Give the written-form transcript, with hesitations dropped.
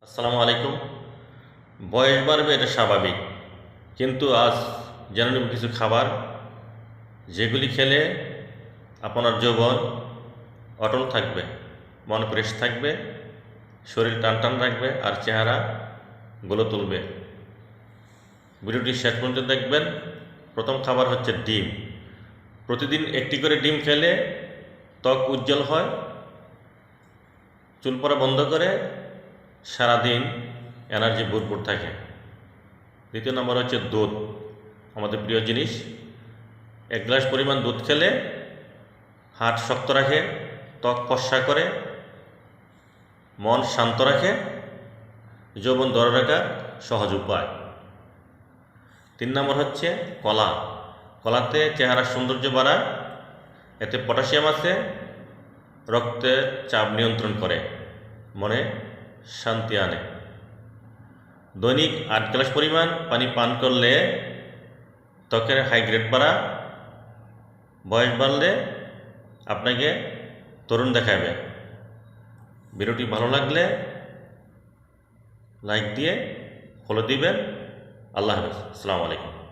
আসসালামু আলাইকুম। বয়স বাড়বে এটা স্বাভাবিক, কিন্তু আজ জেনে নেব কিছু খাবার যেগুলি খেলে আপনার যৌবন অটল থাকবে, মন ফ্রেশ থাকবে, শরীর টান টান রাখবে আর চেহারা গলে তুলবে। ভিডিওটি শেষ পর্যন্ত দেখবেন। প্রথম খাবার হচ্ছে ডিম। প্রতিদিন একটি করে ডিম খেলে ত্বক উজ্জ্বল হয়, চুল পড়া বন্ধ করে, সারাদিন এনার্জি ভরপুর থাকে। দ্বিতীয় নম্বর হচ্ছে দুধ, আমাদের প্রিয় জিনিস। 1 গ্লাস পরিমাণ দুধ খেলে হাড় শক্ত রাখে, ত্বক ফর্সা করে, মন শান্ত রাখে, যৌবন ধরে রাখার সহজ উপায়। 3 নম্বর হচ্ছে কলা। কলাতে চেহারার সৌন্দর্য বাড়ায়, এতে পটাশিয়াম আছে, রক্তের চাপ নিয়ন্ত্রণ করে, মনে শান্তি আনে। দৈনিক 8 গ্লাস পরিমাণ পানি পান করলে ত্বকের হাইড্রেট বাড়া, বয়স বাড়লে আপনাকে তরুণ দেখাবে। ভিডিওটি ভালো লাগলে লাইক দিয়ে ফলো দিবেন। আল্লাহ হাফেজ। আসসালামু আলাইকুম।